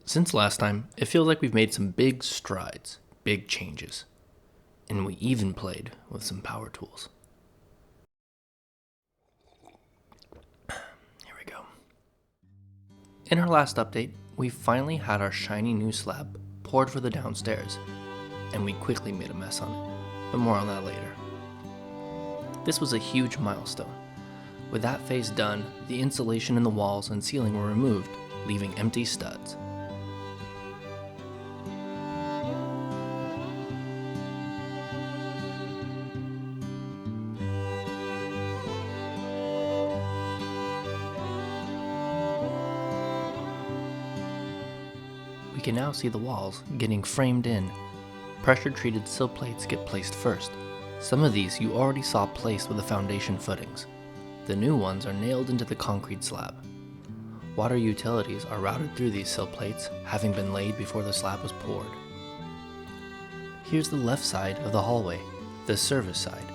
Since last time, it feels like we've made some big strides, big changes, and we even played with some power tools. Here we go. In our last update, we finally had our shiny new slab poured for the downstairs, and we quickly made a mess on it, but more on that later. This was a huge milestone. With that phase done, the insulation in the walls and ceiling were removed, leaving empty studs. We can now see the walls getting framed in. Pressure-treated sill plates get placed first. Some of these you already saw placed with the foundation footings. The new ones are nailed into the concrete slab. Water utilities are routed through these sill plates, having been laid before the slab was poured. Here's the left side of the hallway, the service side.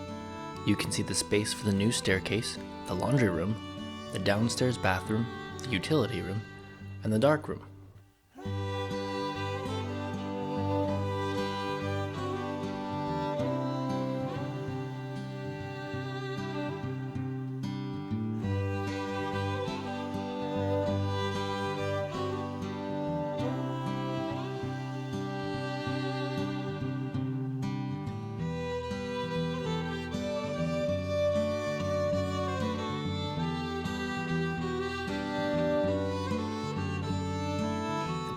You can see the space for the new staircase, the laundry room, the downstairs bathroom, the utility room, and the dark room.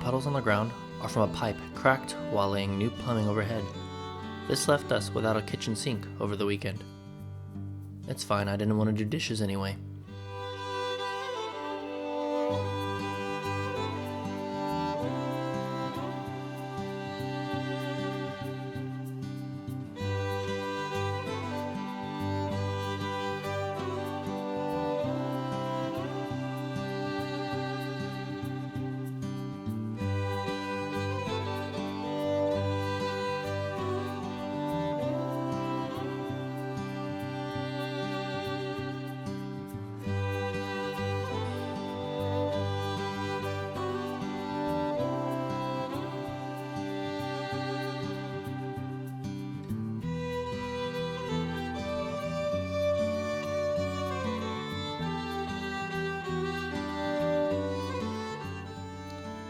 Puddles on the ground are from a pipe cracked while laying new plumbing overhead. This left us without a kitchen sink over the weekend. It's fine, I didn't want to do dishes anyway.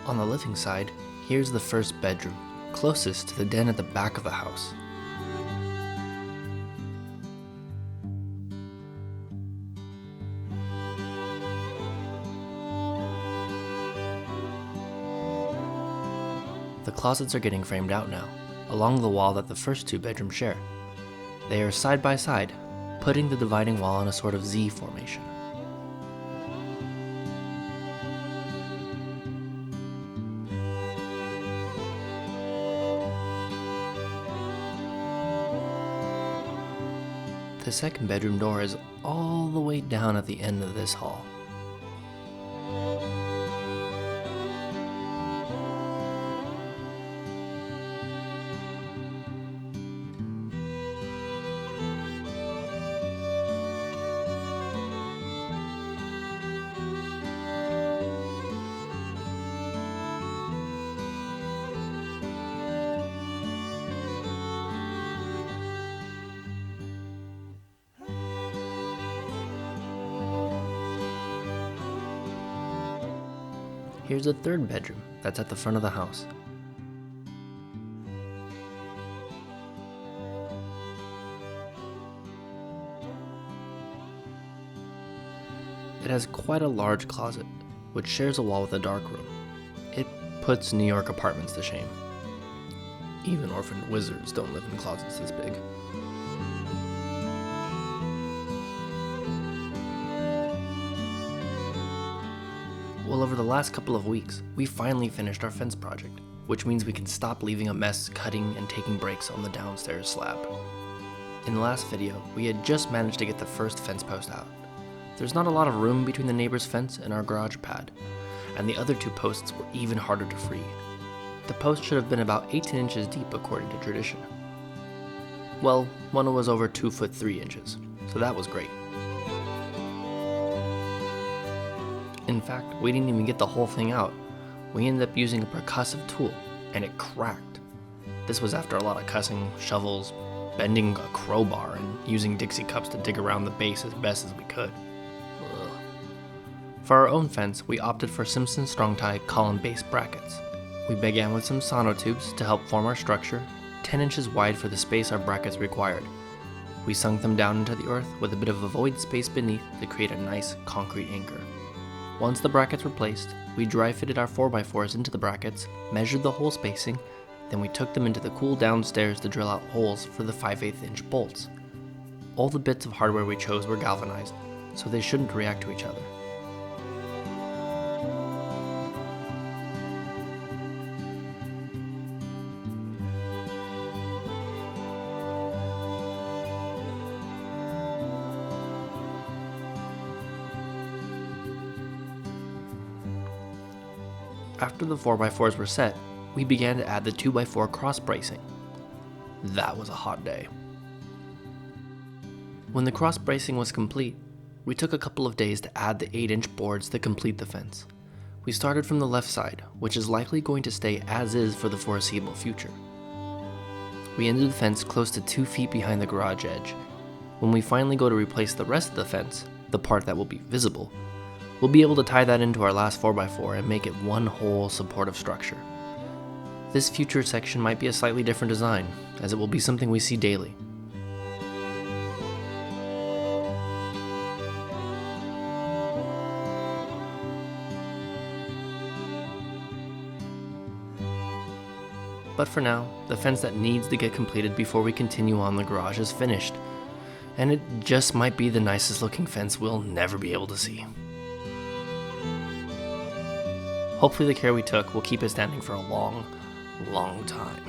On the living side, here's the first bedroom, closest to the den at the back of the house. The closets are getting framed out now, along the wall that the first two bedrooms share. They are side by side, putting the dividing wall in a sort of Z formation. The second bedroom door is all the way down at the end of this hall. Here's the third bedroom that's at the front of the house. It has quite a large closet, which shares a wall with a dark room. It puts New York apartments to shame. Even orphaned wizards don't live in closets this big. Well, over the last couple of weeks, we finally finished our fence project, which means we can stop leaving a mess cutting and taking breaks on the downstairs slab. In the last video, we had just managed to get the first fence post out. There's not a lot of room between the neighbor's fence and our garage pad, and the other two posts were even harder to free. The post should have been about 18 inches deep according to tradition. Well, one was over 2 foot 3 inches, so that was great. In fact, we didn't even get the whole thing out. We ended up using a percussive tool, and it cracked. This was after a lot of cussing, shovels, bending a crowbar, and using Dixie cups to dig around the base as best as we could. Ugh. For our own fence, we opted for Simpson Strong-Tie column base brackets. We began with some sonotubes to help form our structure, 10 inches wide for the space our brackets required. We sunk them down into the earth with a bit of a void space beneath to create a nice concrete anchor. Once the brackets were placed, we dry fitted our 4x4s into the brackets, measured the hole spacing, then we took them into the cool downstairs to drill out holes for the 5/8 inch bolts. All the bits of hardware we chose were galvanized, so they shouldn't react to each other. After the 4x4s were set, we began to add the 2x4 cross bracing. That was a hot day. When the cross bracing was complete, we took a couple of days to add the 8-inch boards to complete the fence. We started from the left side, which is likely going to stay as is for the foreseeable future. We ended the fence close to 2 feet behind the garage edge. When we finally go to replace the rest of the fence, the part that will be visible, we'll be able to tie that into our last 4x4 and make it one whole supportive structure. This future section might be a slightly different design, as it will be something we see daily. But for now, the fence that needs to get completed before we continue on the garage is finished, and it just might be the nicest looking fence we'll never be able to see. Hopefully the care we took will keep it standing for a long, long time.